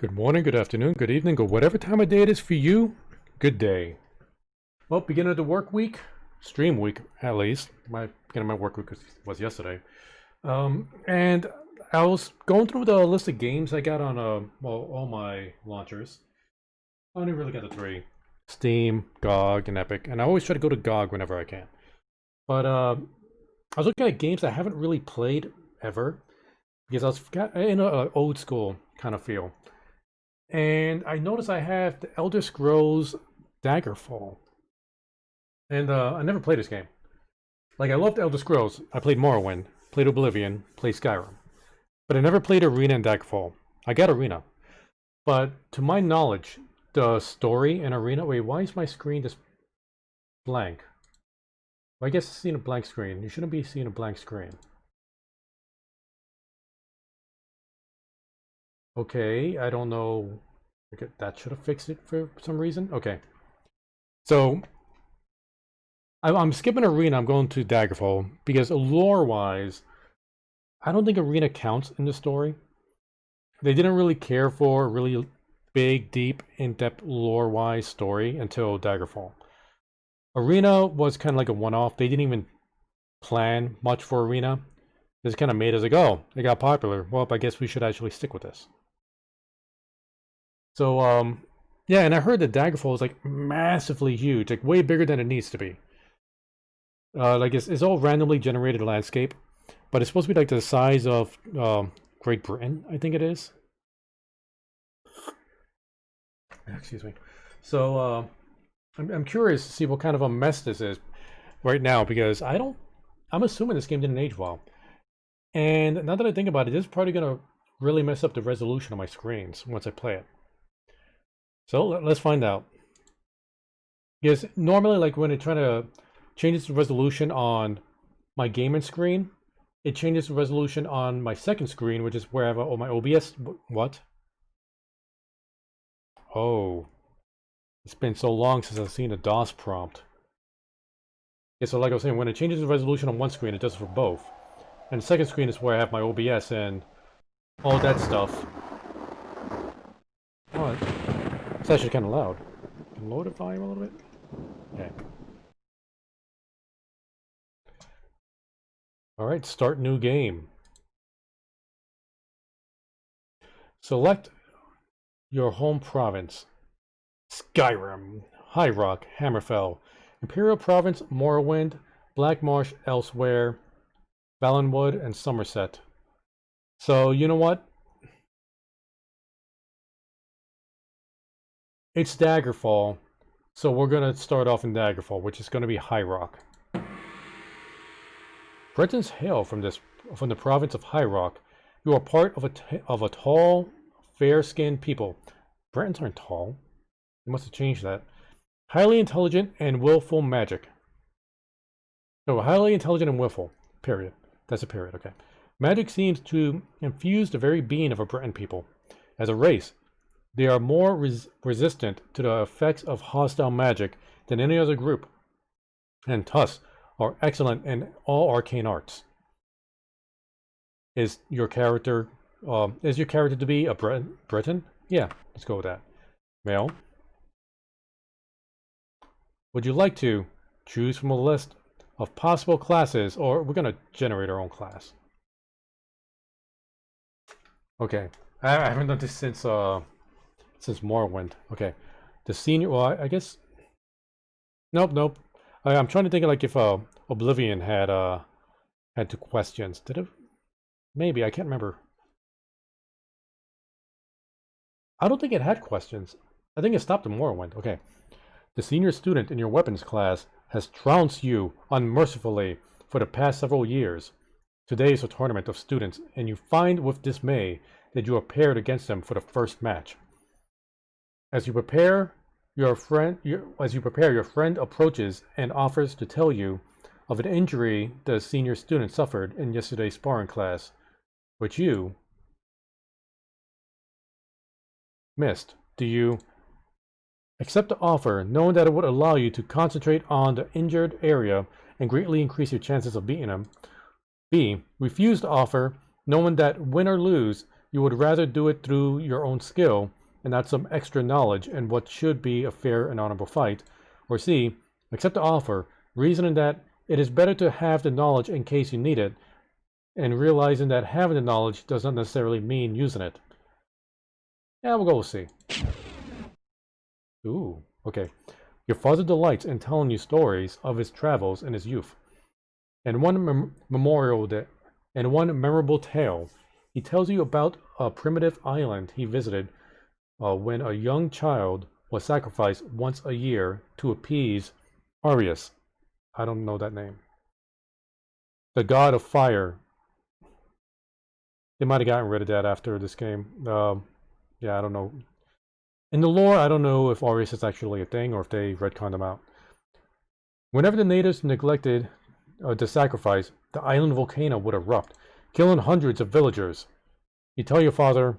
Good morning, good afternoon, good evening, or whatever time of day it is for you, good day. Well, beginning of the work week, stream week at least. My beginning of my work week was yesterday. And I was going through the list of games I got on all my launchers. I only really got the three: Steam, GOG, and Epic. And I always try to go to GOG whenever I can. But I was looking at games I haven't really played ever because I was in an old school kind of feel. And I noticed I have the Elder Scrolls Daggerfall. And I never played this game. Like, I loved Elder Scrolls. I played Morrowind, played Oblivion, played Skyrim. But I never played Arena and Daggerfall. I got Arena. But to my knowledge, the story in Arena... Wait, why is my screen just blank? Well, I guess it's seeing a blank screen. You shouldn't be seeing a blank screen. Okay, I don't know. Okay, that should have fixed it for some reason. Okay. So, I'm skipping Arena. I'm going to Daggerfall because lore-wise, I don't think Arena counts in the story. They didn't really care for a really big, deep, in-depth lore-wise story until Daggerfall. Arena was kind of like a one-off. They didn't even plan much for Arena. They just kind of made us like, oh, it got popular. Well, I guess we should actually stick with this. So, yeah, and I heard that Daggerfall is like massively huge, like way bigger than it needs to be. Like it's all randomly generated landscape, but it's supposed to be like the size of Great Britain, I think it is. Excuse me. So, I'm curious to see what kind of a mess this is right now because I'm assuming this game didn't age well. And now that I think about it, this is probably gonna really mess up the resolution of my screens once I play it. So let's find out. Because normally, like when it try to changes the resolution on my gaming screen, it changes the resolution on my second screen, which is where I have all my OBS. What? Oh, it's been so long since I've seen a DOS prompt. Yeah, so like I was saying, when it changes the resolution on one screen, it does it for both. And the second screen is where I have my OBS and all that stuff. Oh, it's actually kind of loud. Can lower the volume a little bit? Okay. Alright, start new game. Select your home province. Skyrim, High Rock, Hammerfell, Imperial Province, Morrowind, Blackmarsh, Elsewhere, Valenwood, and Somerset. So, you know what? It's Daggerfall, so we're going to start off in Daggerfall, which is going to be High Rock. Britons hail from the province of High Rock. You are part of a tall, fair-skinned people. Britons aren't tall. They must have changed that. Highly intelligent and willful magic. No, highly intelligent and willful. Period. That's a period, okay. Magic seems to infuse the very being of a Briton people. As a race, they are more resistant to the effects of hostile magic than any other group, and thus are excellent in all arcane arts. Is your character to be a Briton? Yeah, let's go with that. Male. Would you like to choose from a list of possible classes, or we're gonna generate our own class? Okay, I haven't done this since Morrowind. Okay, the senior. Well, I guess. Nope. I'm trying to think of like if Oblivion had two questions. Did it? Maybe I can't remember. I don't think it had questions. I think it stopped in Morrowind. Okay, the senior student in your weapons class has trounced you unmercifully for the past several years. Today is a tournament of students, and you find with dismay that you are paired against them for the first match. As you prepare, your friend approaches and offers to tell you of an injury the senior student suffered in yesterday's sparring class, which you missed. Do you accept the offer, knowing that it would allow you to concentrate on the injured area and greatly increase your chances of beating him? B. Refuse the offer, knowing that win or lose, you would rather do it through your own skill and not some extra knowledge in what should be a fair and honorable fight. Or C, accept the offer, reasoning that it is better to have the knowledge in case you need it, and realizing that having the knowledge does not necessarily mean using it. Yeah, we'll go with C. Ooh, okay. Your father delights in telling you stories of his travels in his youth. And one memorable tale, he tells you about a primitive island he visited when a young child was sacrificed once a year to appease Arius. I don't know that name. The god of fire. They might have gotten rid of that after this game. Yeah, I don't know. In the lore, I don't know if Arius is actually a thing or if they retconned him out. Whenever the natives neglected the sacrifice, the island volcano would erupt, killing hundreds of villagers. You tell your father,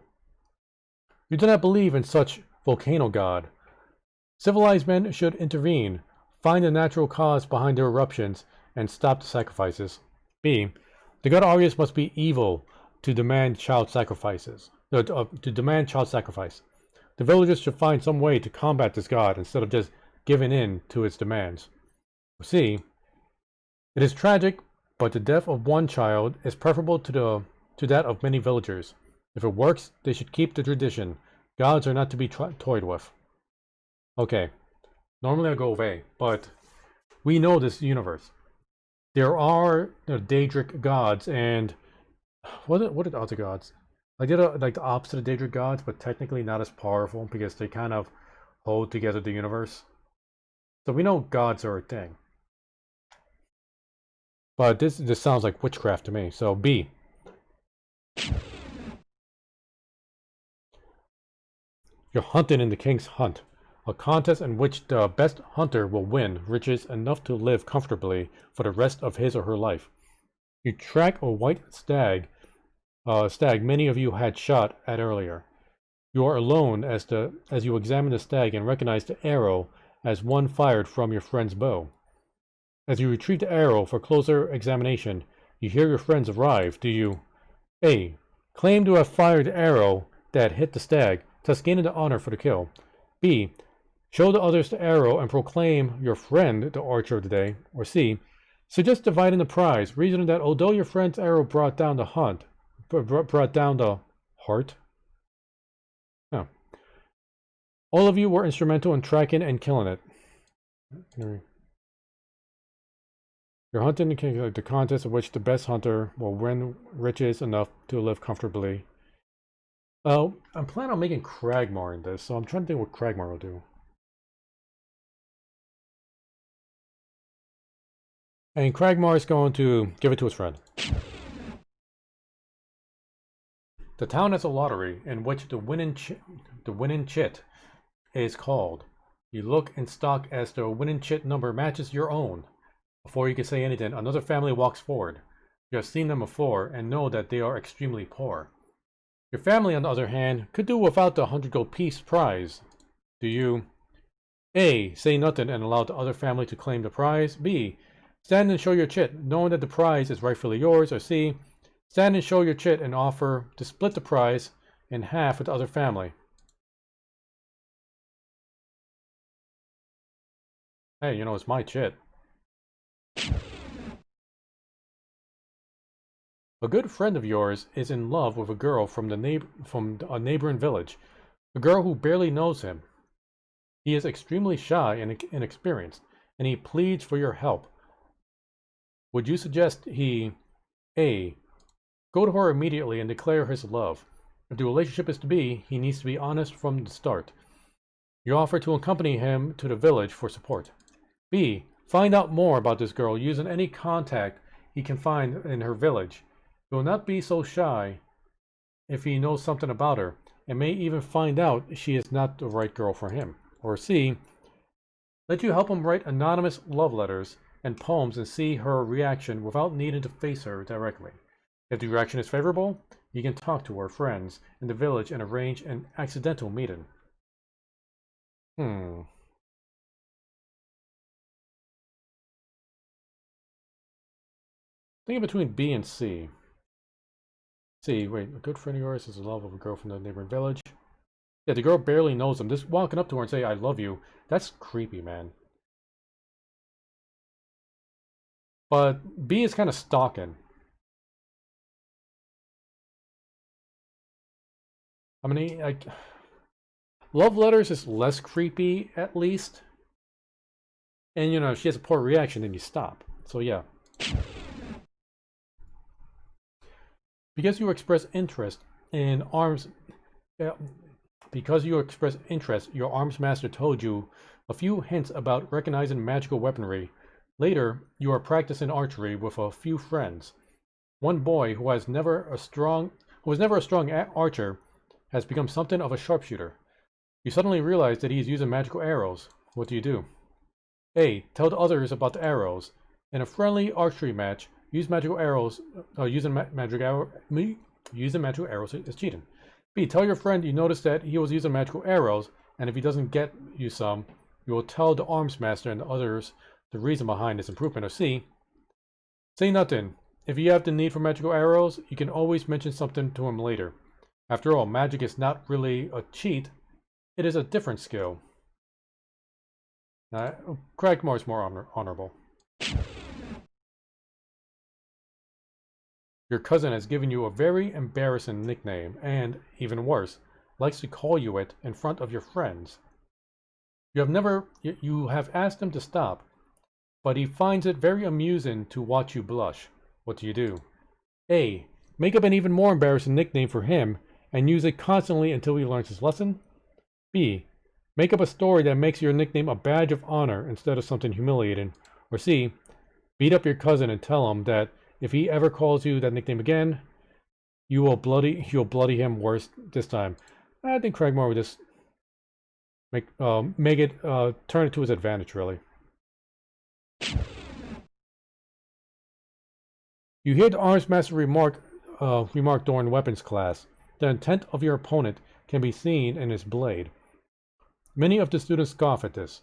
"You do not believe in such volcano god. Civilized men should intervene, find the natural cause behind their eruptions, and stop the sacrifices." B. The god Arius must be evil to demand child sacrifices. To demand child sacrifice. The villagers should find some way to combat this god instead of just giving in to its demands. C. It is tragic, but the death of one child is preferable to that of many villagers. If it works, they should keep the tradition. Gods are not to be toyed with. Okay, normally I go with A, but we know this universe. There are Daedric gods, and what are the other gods? Like they're like the opposite of Daedric gods, but technically not as powerful because they kind of hold together the universe. So we know gods are a thing. But this sounds like witchcraft to me. So B. You're hunting in the King's Hunt, a contest in which the best hunter will win riches enough to live comfortably for the rest of his or her life. You track a white stag many of you had shot at earlier. You are alone as you examine the stag and recognize the arrow as one fired from your friend's bow. As you retrieve the arrow for closer examination, you hear your friends arrive. Do you A. Claim to have fired the arrow that hit the stag, thus gaining the honor for the kill? B. Show the others the arrow and proclaim your friend the archer of the day? Or C. Suggest dividing the prize, reasoning that although your friend's arrow brought down the heart. Oh. All of you were instrumental in tracking and killing it. You're hunting the contest in which the best hunter will win riches enough to live comfortably. Oh, I'm planning on making Cragmar in this, so I'm trying to think what Cragmar will do. And Cragmar is going to give it to his friend. The town has a lottery in which the winning chit is called. You look in stock as the winning chit number matches your own. Before you can say anything, another family walks forward. You have seen them before and know that they are extremely poor. Your family, on the other hand, could do without the 100 gold piece prize. Do you A. Say nothing and allow the other family to claim the prize? B. Stand and show your chit, knowing that the prize is rightfully yours? Or C. Stand and show your chit and offer to split the prize in half with the other family? Hey, it's my chit. A good friend of yours is in love with a girl from a neighboring village, a girl who barely knows him. He is extremely shy and inexperienced, and he pleads for your help. Would you suggest he A. Go to her immediately and declare his love? If the relationship is to be, he needs to be honest from the start. You offer to accompany him to the village for support. B. Find out more about this girl using any contact he can find in her village. He will not be so shy if he knows something about her, and may even find out she is not the right girl for him. Or C. Let you help him write anonymous love letters and poems and see her reaction without needing to face her directly. If the reaction is favorable, you can talk to her friends in the village and arrange an accidental meeting. Thinking between B and C. C, wait, a good friend of yours is in love with a girl from the neighboring village. Yeah, the girl barely knows him. Just walking up to her and say, I love you. That's creepy, man. But B is kind of stalking. I mean, like, love letters is less creepy, at least. And, you know, if she has a poor reaction, then you stop. So, yeah. Because you express interest in arms... Because you express interest, your arms master told you a few hints about recognizing magical weaponry. Later, you are practicing archery with a few friends. One boy who was never a strong archer has become something of a sharpshooter. You suddenly realize that he is using magical arrows. What do you do? A. Tell the others about the arrows. In a friendly archery match, use magical arrows. Using magical arrows is cheating. B. Tell your friend you noticed that he was using magical arrows, and if he doesn't get you some, you will tell the arms master and the others the reason behind this improvement. Or C. Say nothing. If you have the need for magical arrows, you can always mention something to him later. After all, magic is not really a cheat, it is a different skill. Cragmore is more honorable. Your cousin has given you a very embarrassing nickname, and, even worse, likes to call you it in front of your friends. You have asked him to stop, but he finds it very amusing to watch you blush. What do you do? A. Make up an even more embarrassing nickname for him and use it constantly until he learns his lesson. B. Make up a story that makes your nickname a badge of honor instead of something humiliating. Or C. Beat up your cousin and tell him that if he ever calls you that nickname again, you'll bloody him worse this time. I think Cragmore would just turn it to his advantage, really. You hear the arms master remark during weapons class. The intent of your opponent can be seen in his blade. Many of the students scoff at this,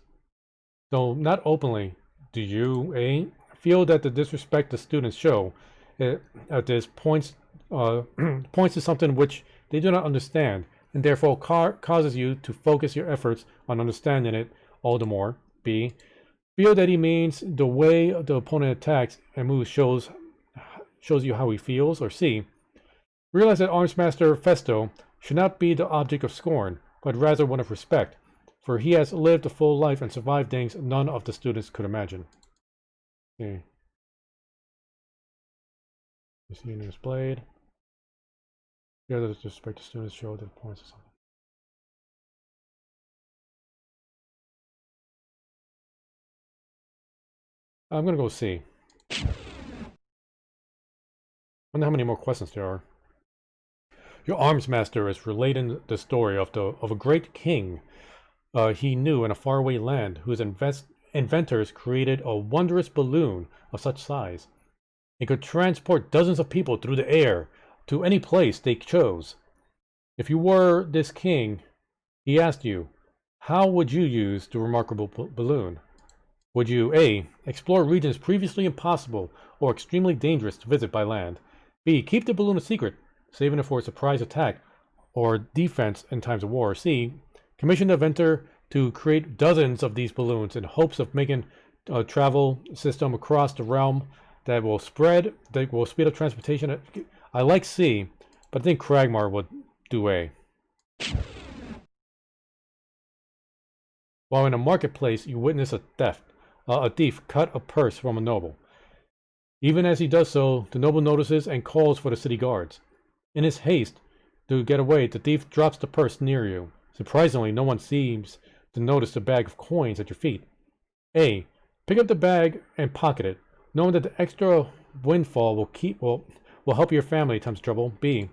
though not openly. Do you, A, feel that the disrespect the students show at this points to something which they do not understand, and therefore causes you to focus your efforts on understanding it all the more? B, feel that he means the way the opponent attacks and moves shows you how he feels? Or C, realize that Arms Master Festo should not be the object of scorn, but rather one of respect, for he has lived a full life and survived things none of the students could imagine. Okay. You see in his blade. The other disrespect the students show that points to something. I'm gonna go C. I wonder how many more questions there are. Your arms master is relating the story of a great king he knew in a faraway land, whose inventors created a wondrous balloon of such size. It could transport dozens of people through the air to any place they chose. If you were this king, he asked you, how would you use the remarkable balloon? Would you A. Explore regions previously impossible or extremely dangerous to visit by land? B. Keep the balloon a secret, saving it for a surprise attack or defense in times of war? C. Commission the inventor to create dozens of these balloons in hopes of making a travel system across the realm that will speed up transportation. I like C, but I think Cragmar would do A. While in a marketplace, you witness a thief cut a purse from a noble. Even as he does so, the noble notices and calls for the city guards. In his haste to get away, the thief drops the purse near you. Surprisingly, no one seems to notice the bag of coins at your feet. A. Pick up the bag and pocket it, knowing that the extra windfall will help your family times trouble. B.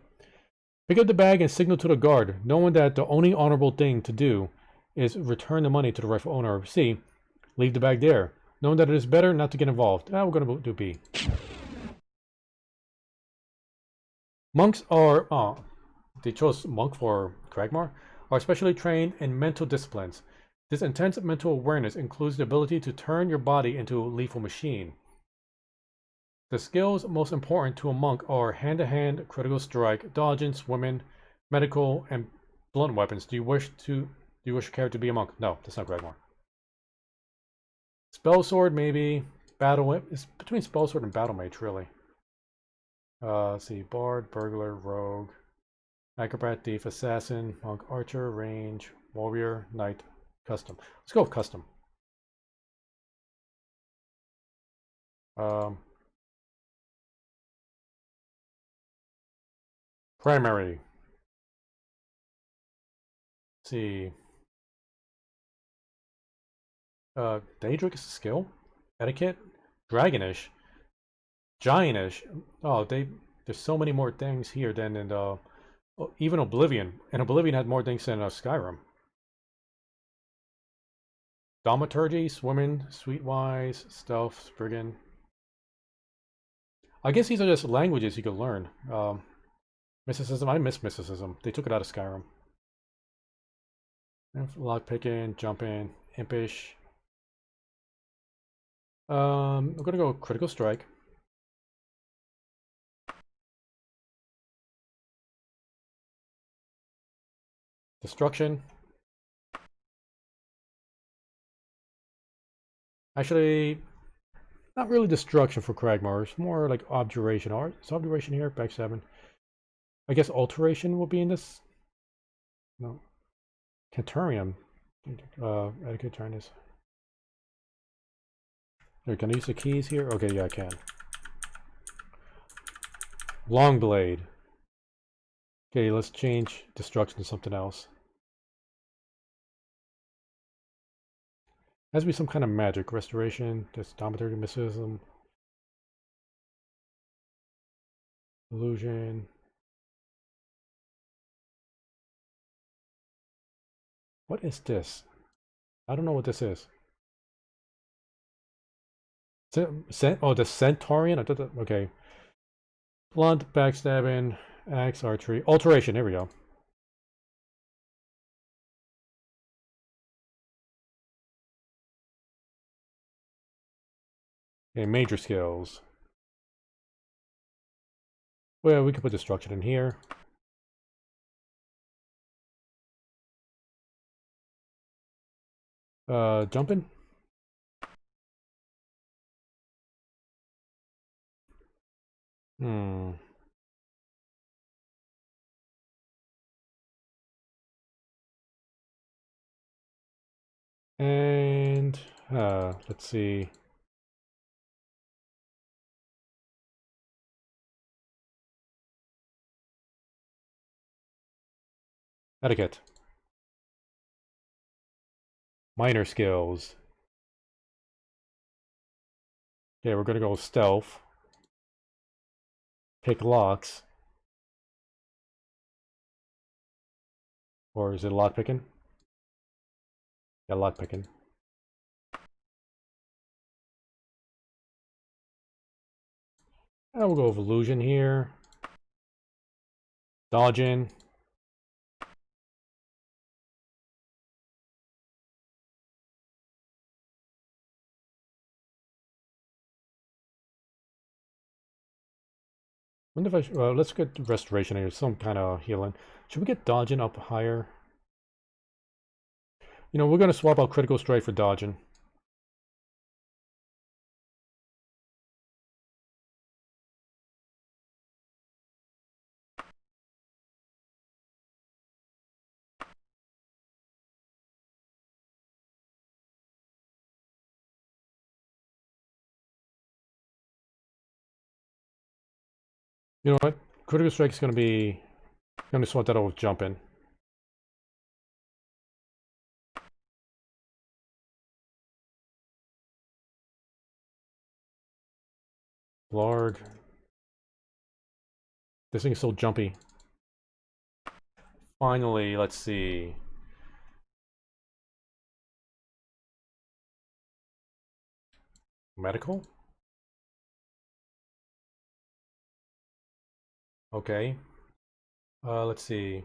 Pick up the bag and signal to the guard, knowing that the only honorable thing to do is return the money to the rightful owner. C. Leave the bag there, knowing that it is better not to get involved. We're going to do B. Monks are... they chose monk for Cragmar, are especially trained in mental disciplines. This intense mental awareness includes the ability to turn your body into a lethal machine. The skills most important to a monk are hand-to-hand, critical strike, dodging, swimming, medical, and Blunt weapons. Do you wish your character to be a monk? No, that's not Gregmore. Spell sword, maybe. Battle. It's between spell sword and battle mage, really. Let's see. Bard, burglar, rogue, acrobat, thief, assassin, monk, archer, range, warrior, knight, custom. Let's go with custom. Um, primary. Let's see. Daedric is a skill. Etiquette, dragonish, giantish. Oh, there's so many more things here than in even Oblivion. And Oblivion had more things than Skyrim. Thaumaturgy, swimming, sweetwise, stealth, spriggan. I guess these are just languages you could learn. Mysticism, I miss mysticism. They took it out of Skyrim. Lockpicking, jumping, impish. I'm gonna go critical strike. Destruction. Actually, not really destruction for Cragmar. It's more like obduration. Is obduration here? Back 7. I guess alteration will be in this. No. Canturium. Etiquette Chinese. Here, can I use the keys here? Okay, yeah, I can. Long blade. Okay, let's change destruction to something else. Has to be some kind of magic. Restoration, Dominator, mysticism, illusion. What is this? I don't know what this is. Oh, the Centaurian? I thought that, okay. Blunt, backstabbing, axe, archery. Alteration, here we go. Okay, major skills. Well, we could put destruction in here. Jumping. Hmm. And let's see. Etiquette. Minor skills. Okay, we're gonna go stealth. Pick locks. Or is it lock picking? Yeah, lock picking. And we'll go with illusion here. Dodging. Wonder if let's get restoration here, some kind of healing. Should we get dodging up higher? You know, we're gonna swap out critical strike for dodging. You know what? Critical strike is gonna be. I'm gonna swap that out with jumping. Blarg. This thing is so jumpy. Finally, let's see. Medical? Okay. Let's see.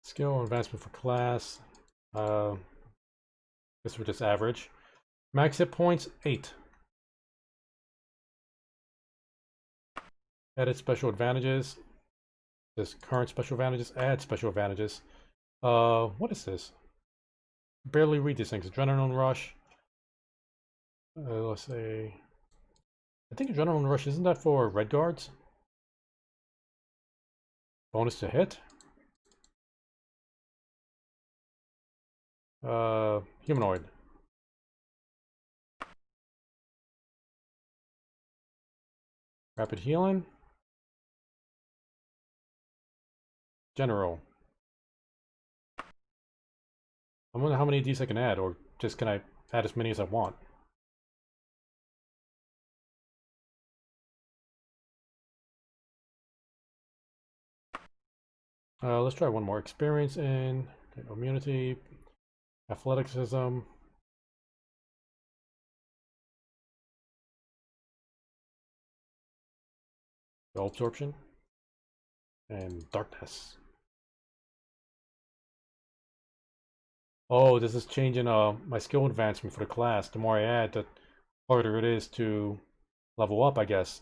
Skill advancement for class. This was just average. Max hit points 8. Edit special advantages. This current special advantages. Add special advantages. What is this? Barely read these things. Adrenaline rush. Let's say. I think adrenaline rush, isn't that for red guards? Bonus to hit. Humanoid. Rapid healing. General. I wonder how many of these I can add, or just can I add as many as I want? Let's try one more. Experience in immunity, athleticism. Absorption. And darkness. Oh, this is changing my skill advancement for the class. The more I add, the harder it is to level up, I guess.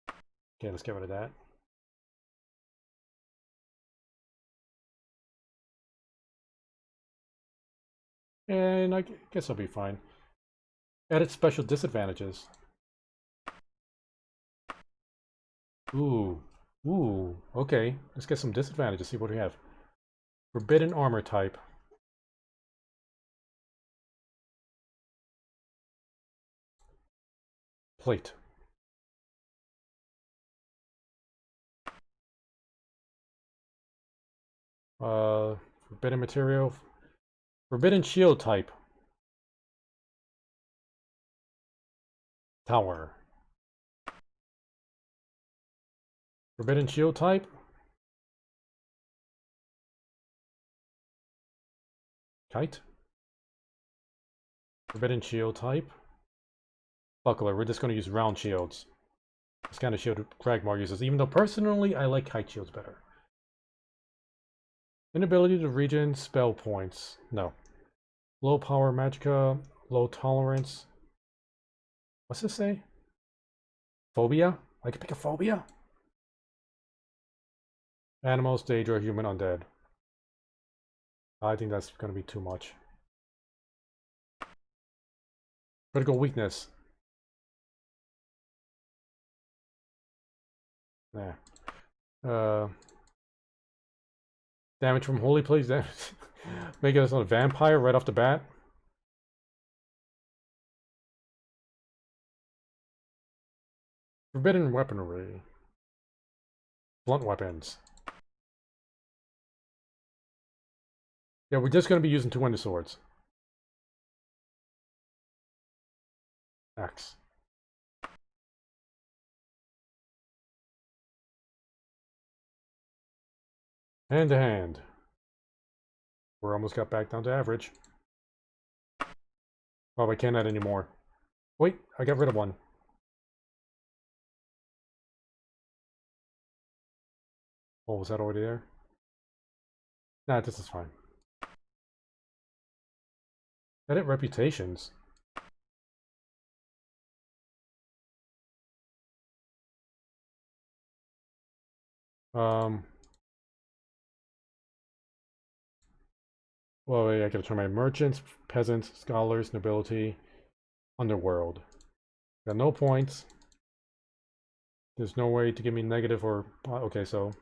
Okay, let's get rid of that. And I guess I'll be fine. Edit special disadvantages. Ooh. Ooh. Okay. Let's get some disadvantages. See what we have. Forbidden armor type. Plate. Forbidden material. Forbidden shield type. Tower. Forbidden shield type. Kite. Forbidden shield type. Buckler. We're just going to use round shields. This kind of shield Kragmar uses, even though personally I like kite shields better. Inability to regen spell points. No. Low power magicka. Low tolerance. What's this say? Phobia? I can pick a phobia? Animals, Daedra, human, undead. I think that's going to be too much. Critical weakness. Nah. Damage from holy place. Make us a vampire right off the bat. Forbidden weaponry. Blunt weapons. Yeah, we're just going to be using two-handed swords. Axe. Hand to hand. We're almost got back down to average. Oh, I can't add any more. Wait, I got rid of one. Oh, was that already there? Nah, this is fine. Edit reputations. Well, wait, I gotta turn my merchants, peasants, scholars, nobility, underworld. Got no points. There's no way to give me negative or... Okay, so...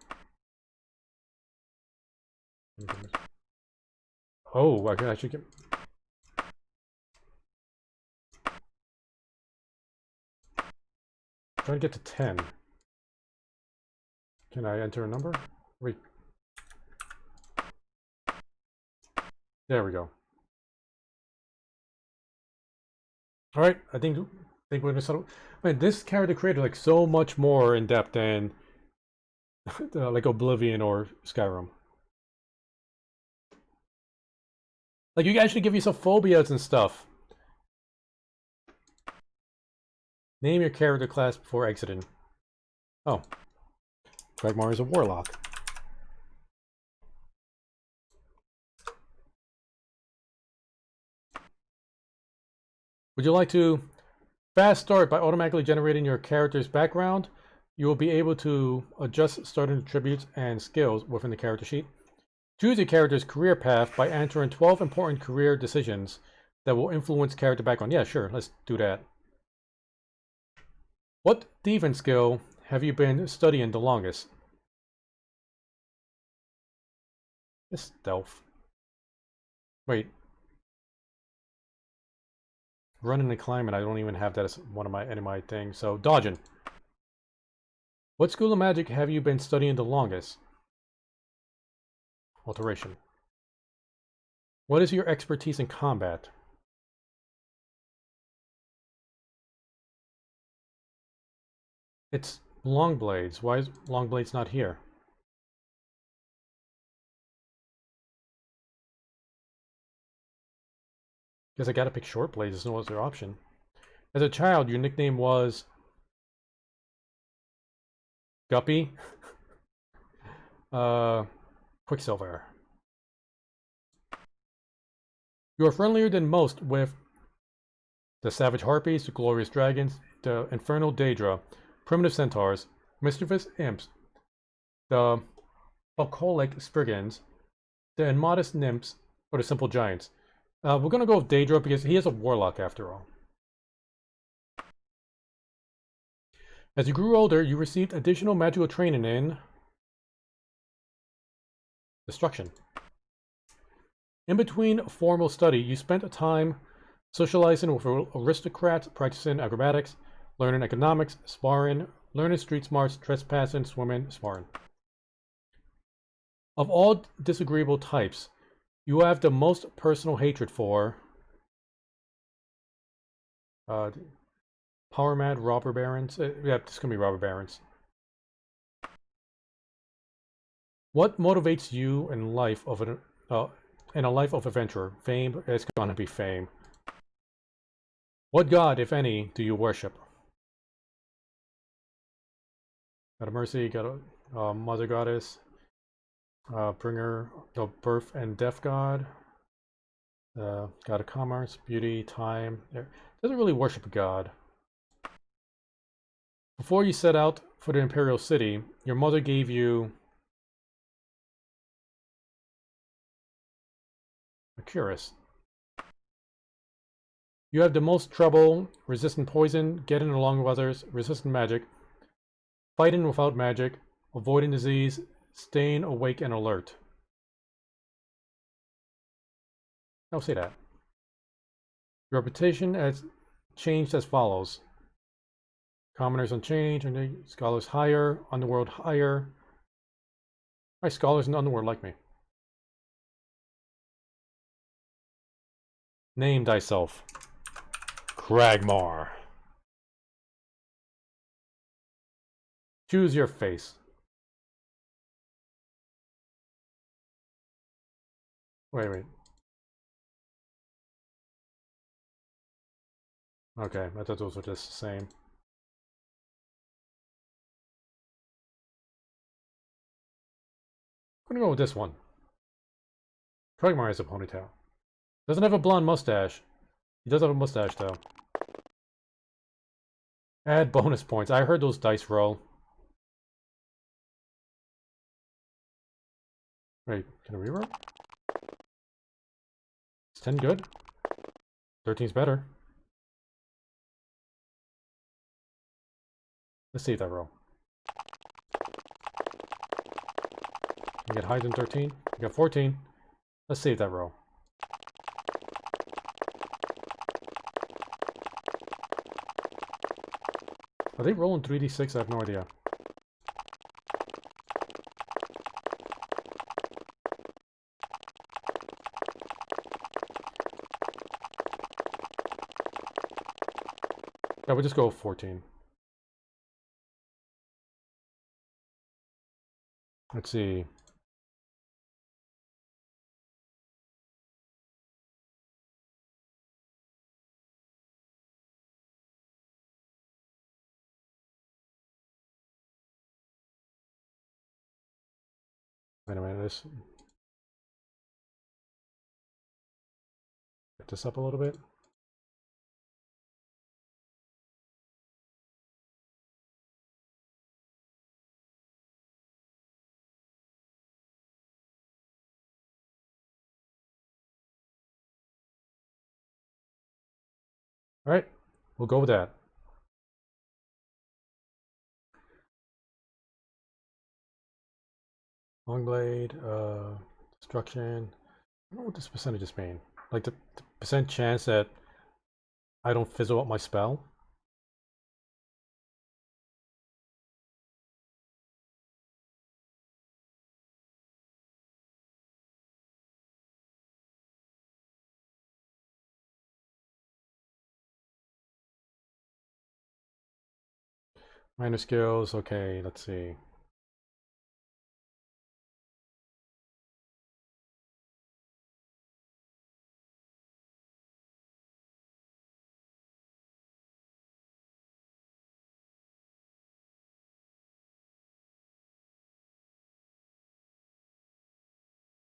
Oh, I can actually get... Trying to get to 10. Can I enter a number? Wait. There we go. Alright, I think we're gonna settle. Man, this character creator like so much more in depth than like Oblivion or Skyrim. Like you guys should give yourself phobias and stuff. Name your character class before exiting. Oh. Kragmar is a warlock. Would you like to fast start by automatically generating your character's background? You will be able to adjust starting attributes and skills within the character sheet. Choose your character's career path by answering 12 important career decisions that will influence character background. Yeah, sure, let's do that. What defense skill have you been studying the longest? It's stealth. Wait. Running and climbing, I don't even have that as one of my things. So, dodging. What school of magic have you been studying the longest? Alteration. What is your expertise in combat? It's long blades. Why is long blades not here? Because I gotta pick short blades. There's no other option. As a child, your nickname was Guppy. Quicksilver. You are friendlier than most with the savage harpies, the glorious dragons, the infernal daedra, primitive centaurs, mischievous imps, the bucolic spriggans, the immodest nymphs, or the simple giants. We're gonna go with Daedra because he is a warlock after all. As you grew older, you received additional magical training in destruction. In between formal study, you spent time socializing with aristocrats, practicing acrobatics, learning economics, sparring, learning street smarts, trespassing, swimming, sparring. Of all disagreeable types, you have the most personal hatred for power mad robber barons. Yeah, this can be robber barons. What motivates you in life of in a life of adventure? Fame. It's gonna be fame. What god, if any, do you worship? God of mercy. God of mother goddess. Bringer, the birth and death god. God of commerce, beauty, time. Doesn't really worship a god. Before you set out for the imperial city, your mother gave you a cuirass. You have the most trouble resisting poison, getting along with others, resisting magic, fighting without magic, avoiding disease, staying awake and alert. I'll say that. Your reputation has changed as follows. Commoners unchanged, and scholars higher, underworld higher. My scholars in the underworld like me. Name thyself. Cragmar. Choose your face. Wait. Okay, I thought those were just the same. I'm gonna go with this one. Cragmar has a ponytail. Doesn't have a blonde mustache. He does have a mustache, though. Add bonus points. I heard those dice roll. Wait, can I reroll? Is 10 good? 13's better. Let's see if that roll. We get higher than 13. We got 14. Let's save that roll. Are they rolling 3d6? I have no idea. Yeah, we'll just go with 14. Let's see. Wait a minute, let's get this up a little bit. All right, we'll go with that. Long blade, destruction. I don't know what this percentages mean. Like the percent chance that I don't fizzle out my spell. Minor skills, okay, let's see.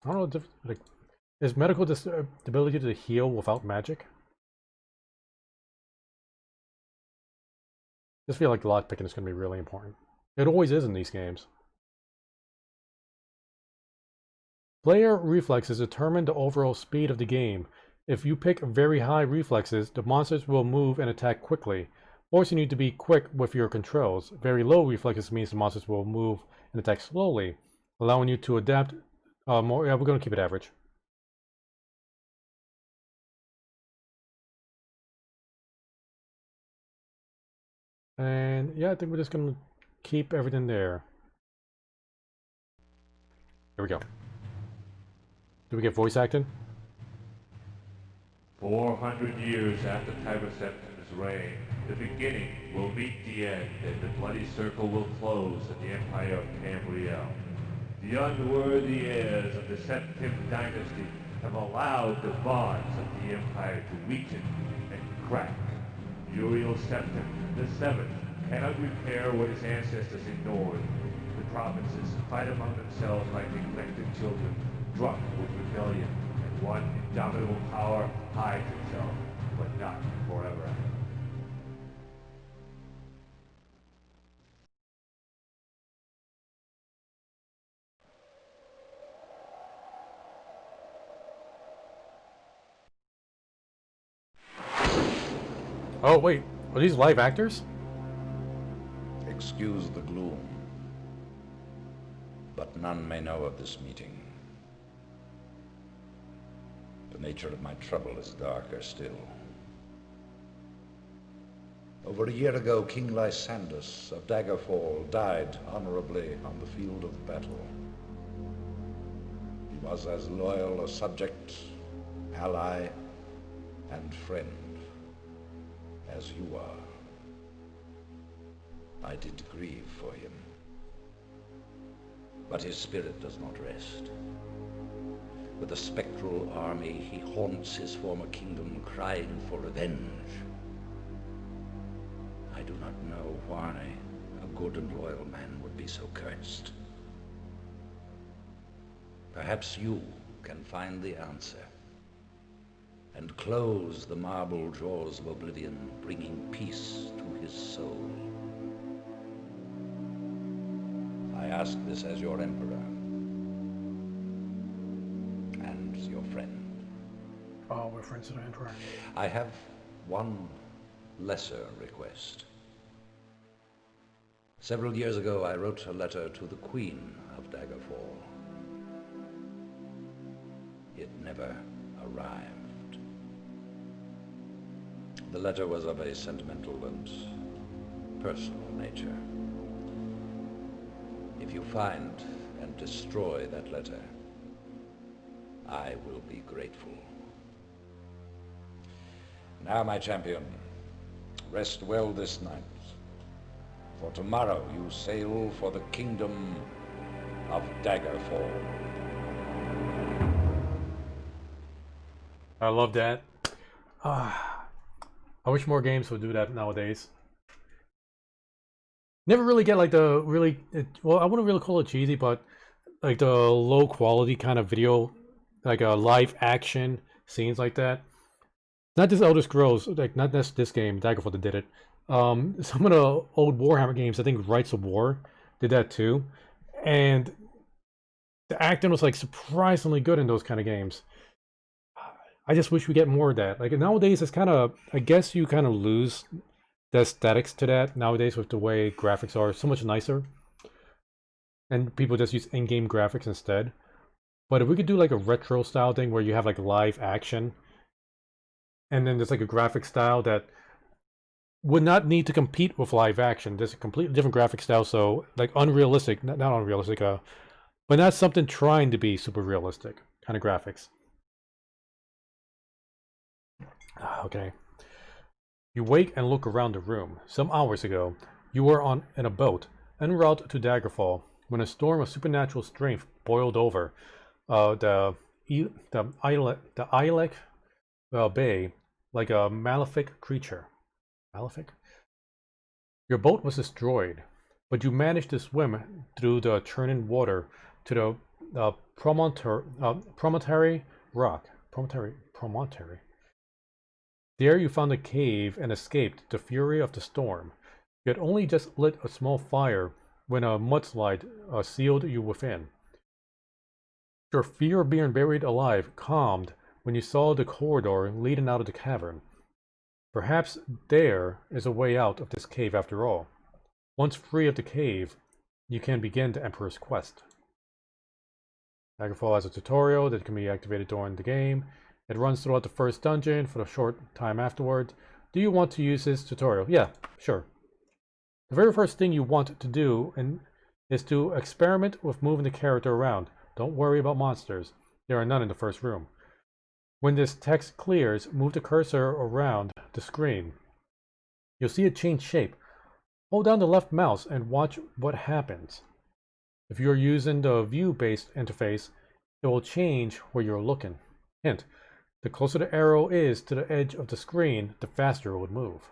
I don't know, like, is medical the ability to heal without magic? I just feel like the lockpicking is going to be really important. It always is in these games. Player reflexes determine the overall speed of the game. If you pick very high reflexes, the monsters will move and attack quickly, forcing you to be quick with your controls. Very low reflexes means the monsters will move and attack slowly, allowing you to adapt more. Yeah, we're going to keep it average. And yeah, I think we're just going to keep everything there. Here we go. Do we get voice acting? 400 years after Sept's reign, the beginning will meet the end, and the bloody circle will close at the Empire of Tamriel. The unworthy heirs of the Septim dynasty have allowed the bonds of the Empire to weaken and crack. Uriel Septim, the Seventh, cannot repair what his ancestors ignored. The provinces fight among themselves like neglected children, drunk with rebellion, and one indomitable power hides itself, but not forever. Oh, wait. Are these live actors? Excuse the gloom, but none may know of this meeting. The nature of my trouble is darker still. Over a year ago, King Lysandus of Daggerfall died honorably on the field of battle. He was as loyal a subject, ally, and friend as you are. I did grieve for him, but his spirit does not rest. With a spectral army, he haunts his former kingdom, crying for revenge. I do not know why a good and loyal man would be so cursed. Perhaps you can find the answer and close the marble jaws of oblivion, bringing peace to his soul. I ask this as your emperor and your friend. Oh, we're friends with the Emperor. I have one lesser request. Several years ago, I wrote a letter to the Queen of Daggerfall. It never arrived. The letter was of a sentimental and personal nature. If you find and destroy that letter, I will be grateful. Now, my champion, rest well this night, for tomorrow you sail for the kingdom of Daggerfall. I love that. I wish more games would do that nowadays. Never really get like the really, well, I wouldn't really call it cheesy, but like the low quality kind of video, like a live action scenes like that. Not just Elder Scrolls, like not this game, Daggerfall that did it. Some of the old Warhammer games, I think Rights of War did that too, and the acting was like surprisingly good in those kind of games. I just wish we get more of that. Like nowadays, it's kind of, I guess you kind of lose the aesthetics to that nowadays with the way graphics are so much nicer. And people just use in-game graphics instead. But if we could do like a retro style thing where you have like live action, and then there's like a graphic style that would not need to compete with live action. There's a completely different graphic style, so like unrealistic, not unrealistic, but not something trying to be super realistic kind of graphics. Okay. You wake and look around the room. Some hours ago, you were in a boat en route to Daggerfall when a storm of supernatural strength boiled over the Ilek Bay like a malefic creature. Malefic? Your boat was destroyed, but you managed to swim through the churning water to the promontory rock. Promontory. There you found a cave and escaped the fury of the storm. You had only just lit a small fire when a mudslide sealed you within. Your fear of being buried alive calmed when you saw the corridor leading out of the cavern. Perhaps there is a way out of this cave after all. Once free of the cave, you can begin the Emperor's quest. Daggerfall has a tutorial that can be activated during the game. It runs throughout the first dungeon for a short time afterward. Do you want to use this tutorial? Yeah, sure. The very first thing you want to do is to experiment with moving the character around. Don't worry about monsters. There are none in the first room. When this text clears, move the cursor around the screen. You'll see it change shape. Hold down the left mouse and watch what happens. If you're using the view-based interface, it will change where you're looking. Hint, the closer the arrow is to the edge of the screen, the faster it would move.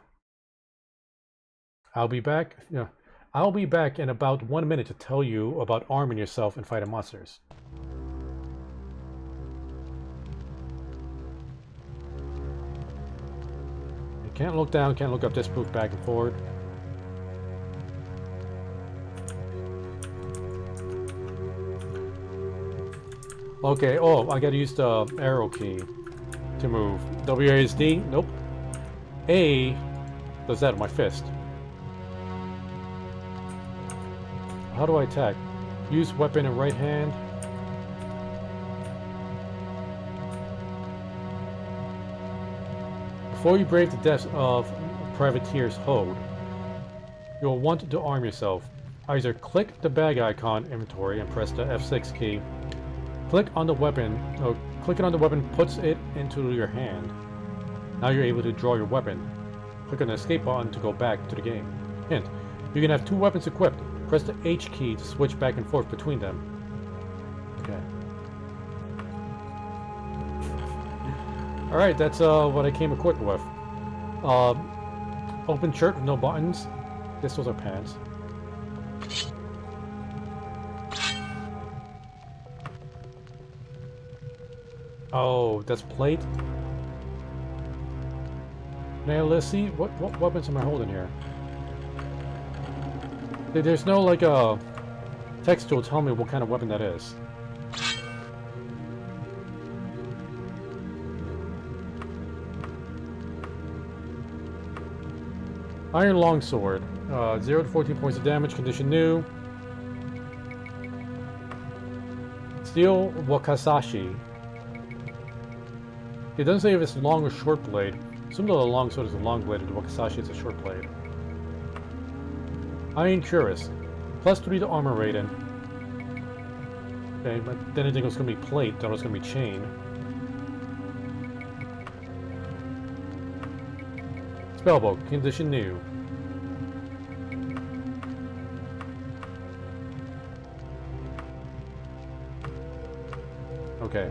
I'll be back in about 1 minute to tell you about arming yourself and fighting monsters. You can't look down, can't look up, just move back and forward. Okay, oh, I gotta use the arrow key to move. WASD? Nope. A does that with my fist. How do I attack? Use weapon in right hand. Before you brave the depths of Privateer's hold, you'll want to arm yourself. Either click the bag icon inventory and press the F6 key. Clicking on the weapon puts it into your hand. Now you're able to draw your weapon. Click on the escape button to go back to the game. Hint, you can have two weapons equipped. Press the H key to switch back and forth between them. Okay. Alright, that's what I came equipped with. Open shirt with no buttons. Guess those are pants. Oh, that's plate? Now let's see, what weapons am I holding here? There's no like text to tell me what kind of weapon that is. Iron Longsword, 0 to 14 points of damage, condition new. Steel Wakasashi. It doesn't say if it's long or short blade. Some of the longsword is a long blade, and the Wakasashi is a short blade. Iron Cuirass, +3 to armor rating. Okay, but then I think it was going to be plate, thought it was going to be chain. Spellbook, condition new. Okay.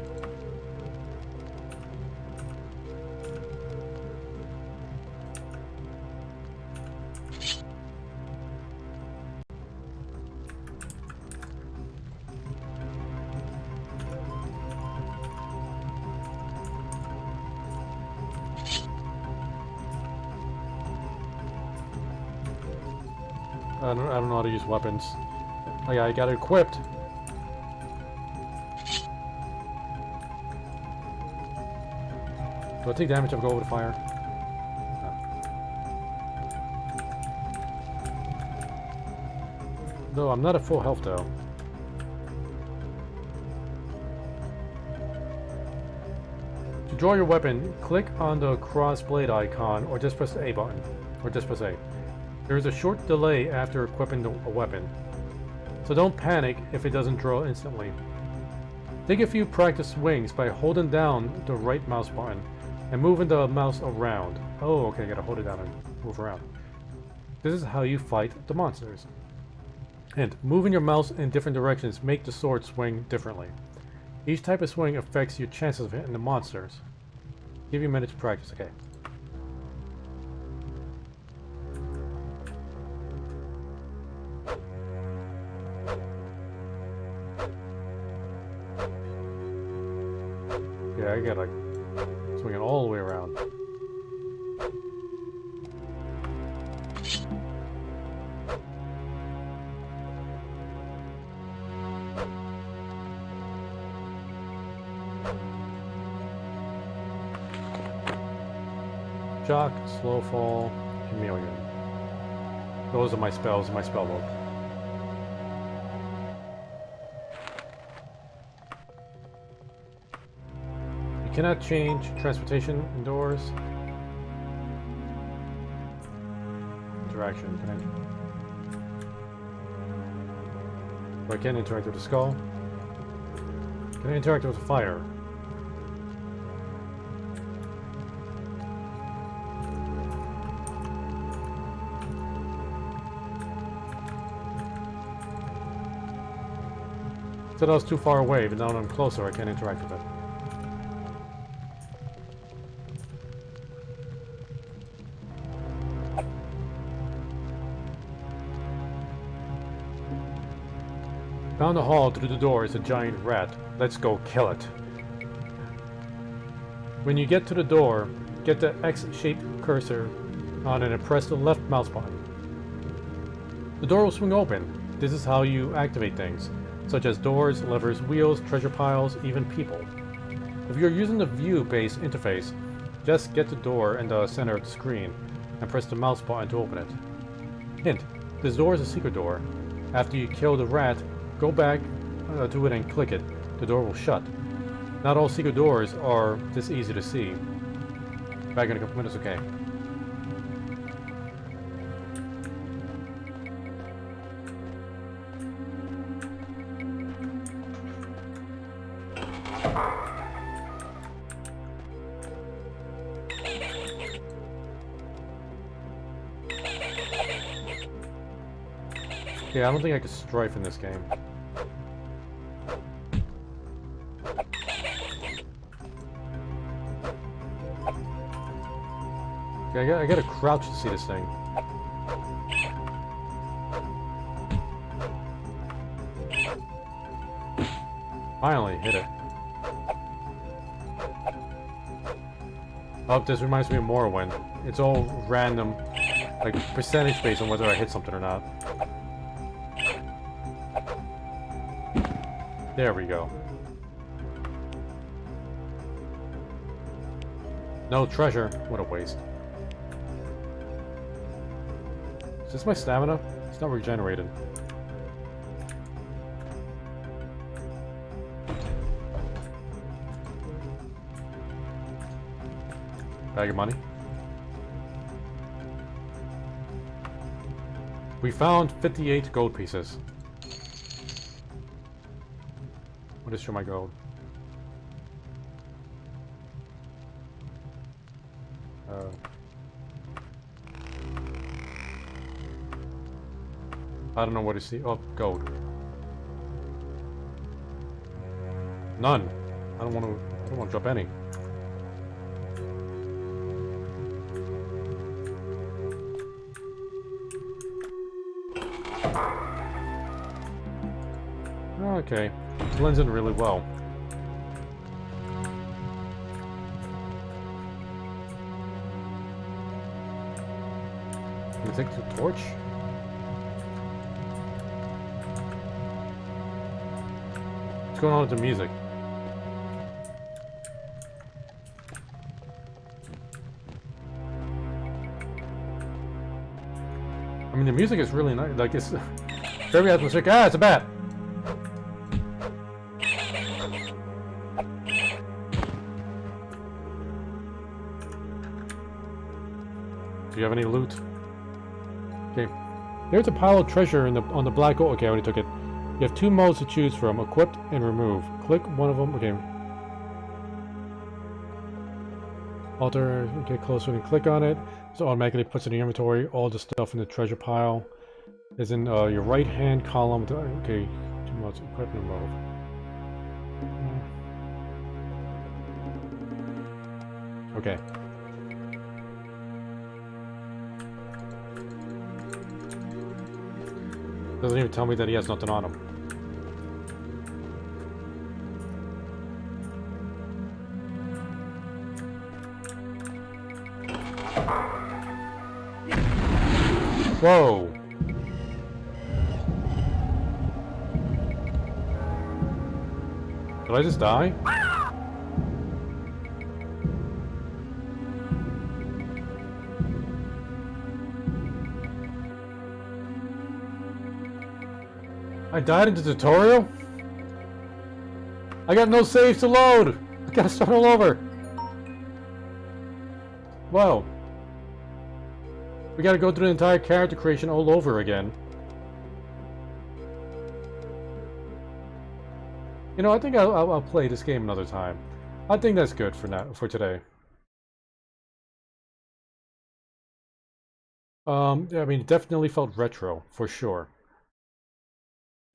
I don't know how to use weapons. Okay, I got it equipped. Do I take damage if I go over the fire? No. No, I'm not at full health though. To draw your weapon, click on the cross blade icon or just press the A button. Or just press A. There is a short delay after equipping a weapon, so don't panic if it doesn't draw instantly. Take a few practice swings by holding down the right mouse button and moving the mouse around. Oh, okay, I gotta hold it down and move around. This is how you fight the monsters. And moving your mouse in different directions make the sword swing differently. Each type of swing affects your chances of hitting the monsters. Give you a minute to practice, okay. Yeah, I gotta swing it all the way around. Shock, slow fall, chameleon. Those are my spells in my spell book. You cannot change transportation indoors. Interaction. But I can't interact with the skull. Can I interact with the fire? Said I was too far away, but now that I'm closer, I can't interact with it. Down the hall through the door is a giant rat. Let's go kill it. When you get to the door, get the X-shaped cursor on it and press the left mouse button. The door will swing open. This is how you activate things, such as doors, levers, wheels, treasure piles, even people. If you're using the view-based interface, just get the door in the center of the screen and press the mouse button to open it. Hint, this door is a secret door. After you kill the rat, go back to it and click it. The door will shut. Not all secret doors are this easy to see. Back in a couple minutes, okay. Yeah, I don't think I could strafe in this game. Okay, I gotta crouch to see this thing. Finally, hit it. Oh, this reminds me of Morrowind. It's all random, like percentage based on whether I hit something or not. There we go. No treasure. What a waste. Is this my stamina? It's not regenerated. Bag of money. We found 58 gold pieces. What is for my gold? I don't know what to see. Oh, gold. None. I don't want to drop any. Okay. Blends in really well. Can we take the torch? What's going on with the music? mean, the music is really nice. Like, it's very atmospheric. Ah, it's a bat! Do you have any loot? Okay. There's a pile of treasure on the black oak. Okay, I already took it. You have 2 modes to choose from: equip and remove. Click one of them. Okay. Alter. Get closer and click on it. So automatically puts in the inventory all the stuff in the treasure pile. Is in your right hand column. Okay. 2 modes. Equip and remove. Okay. Doesn't even tell me that he has nothing on him. Whoa! Did I just die? I died in the tutorial? I got no saves to load! I gotta start all over! Whoa. We gotta go through the entire character creation all over again. You know, I think I'll play this game another time. I think that's good for now, for today. I mean, it definitely felt retro, for sure.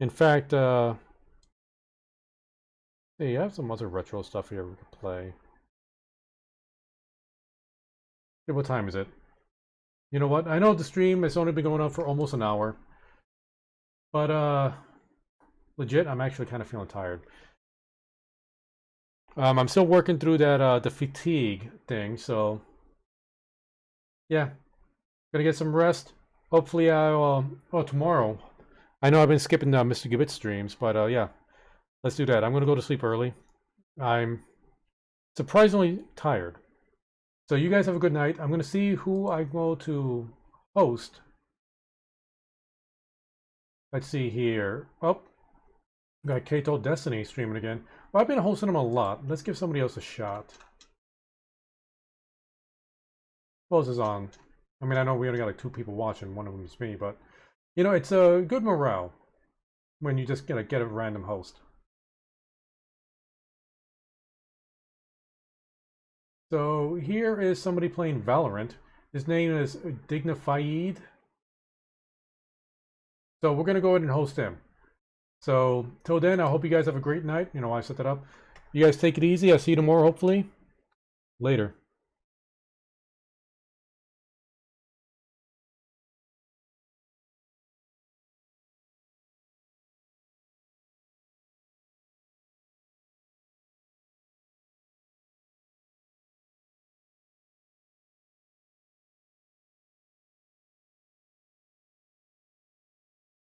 In fact, hey, I have some other retro stuff here we could play. Hey, what time is it? You know what? I know the stream has only been going on for almost an hour. But, legit, I'm actually kind of feeling tired. I'm still working through that, the fatigue thing, so... Yeah. Gonna get some rest. Hopefully I'll, tomorrow. I know I've been skipping Mr. Gibbet streams, but yeah, let's do that. I'm going to go to sleep early. I'm surprisingly tired. So you guys have a good night. I'm going to see who I go to host. Let's see here. Oh, got Kato Destiny streaming again. Well, I've been hosting them a lot. Let's give somebody else a shot. Who else is on? I mean, I know we only got like 2 people watching. One of them is me, but... You know, it's a good morale when you just get a random host. So here is somebody playing Valorant. His name is Dignified. So we're going to go ahead and host him. So till then, I hope you guys have a great night. You know, I set that up. You guys take it easy. I'll see you tomorrow, hopefully. Later.